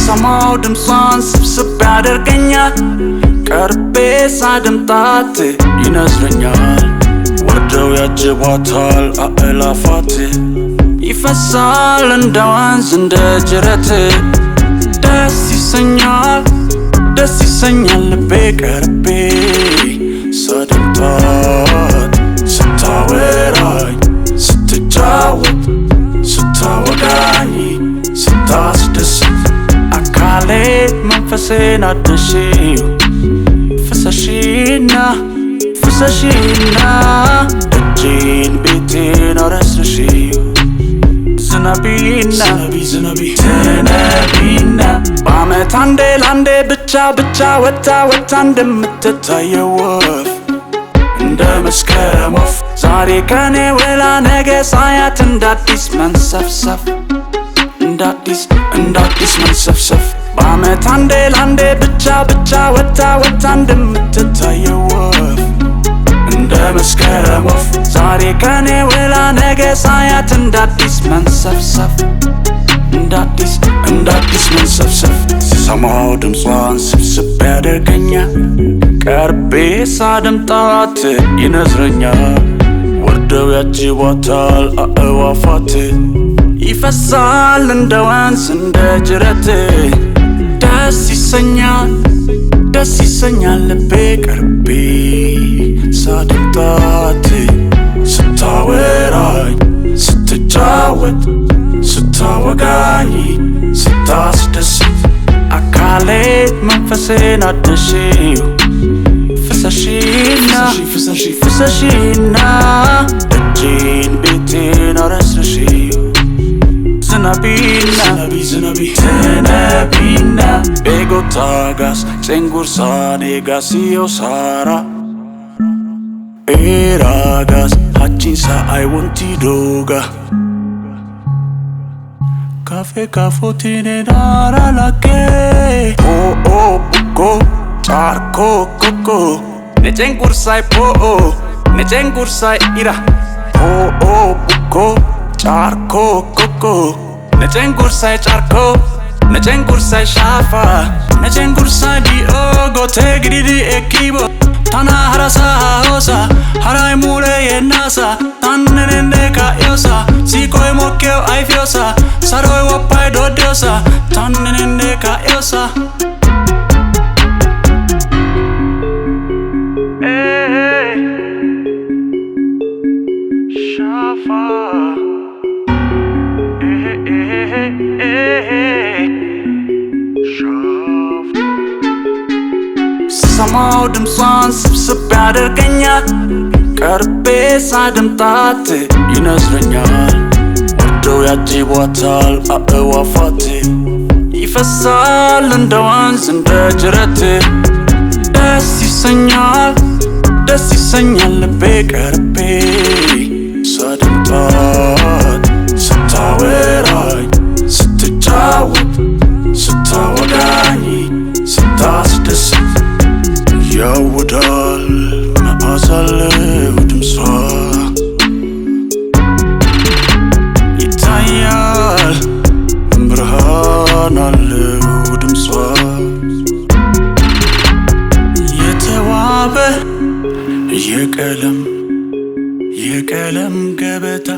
ስሰማው ድምጿን ስብስብ ያደርገኛል ቀርቤ ሳደምጣት ይነዝረኛል ወርደው ያጅቧታል አእላፋት ይፈሳል እንደ ወንዝ እንደ ጅረት ደስ ይሰኛል ልቤ ቀርቤ ሳደምጣት ስታወራኝ ስትጫወት ስታወጋኝ ስታስደስት አካሌ መንፈሴን አድሼው ፍሰሺና እጄን ቤቴን አረስርሺው ዝናቢና ትነቢና በዓመት አንዴ ላንዴ ብቻ ወታ እንደምትታየው ወፍ እንደ መስከረም ወፍ ዛሬ ከኔ ውላ ነገ ሳያት እንዳዲስ መንሰፍሰፍ እንዳዲስ መንሰፍሰፍ በዓመት አንዴ ላንዴ ብቻ ወታ እንደምትታየው ወፍ እንደ መስከረም ወፍ ዛሬ ከኔ ውላ ነገ ሳያት እንዳዲስ መንሰፍሰፍ እንዳዲስ መንሰፍሰፍ ስሰማው ድምጿን ስብስብ ያደርገኛል ቀርቤ ሳደምጣት ይነዝረኛል ወርደው ያጅቧታል አእዋፋት ይፈሳል እንደ ወንዝ እንደ ጅረት ደስ ይሰኛል ልቤ ቀርቤ ሳደምጣት ስታወራኝ ስትጫወት ስታወጋኝ ስታስደስት አካሌ መንፈሴን አድሼው ፍሰሺና እጄን ቤቴን አረስርሺው ዝናቢና begotagas sengursane gasio sara eragas hachinsa I want to doga cafe cafotine nara lake oh buko charco coco ne sengursai ira oh buko charco coco ne sengursai charco Necengursai shafa Necengursai diogo tegridi ekibo Tana harasa hosa Harai mule yenasa Tannenende kayosa Sikoi mokeo aifiosa Saroi wapai dodiosa Tannenende kayosa Shafa ስሰማው ድምጿን ስብስብ ያደርገኛል ቀርቤ ሳደምጣት ይነዝረኛል ወርደው ያጅቧታል አእዋፋት ይፈሳል እንደ ወንዝ እንደ ጅረት ደስ ይሰኛል ልቤ ቀርቤ ሳደምጣት ስታወራኝ ስትጫወት ስታወጋኝ ስታስደስት ያውዳል መዓዛለው ድምጿ ይታያል ብርሃን አለው ድምጿ የተዋበ የቀለም ገበታ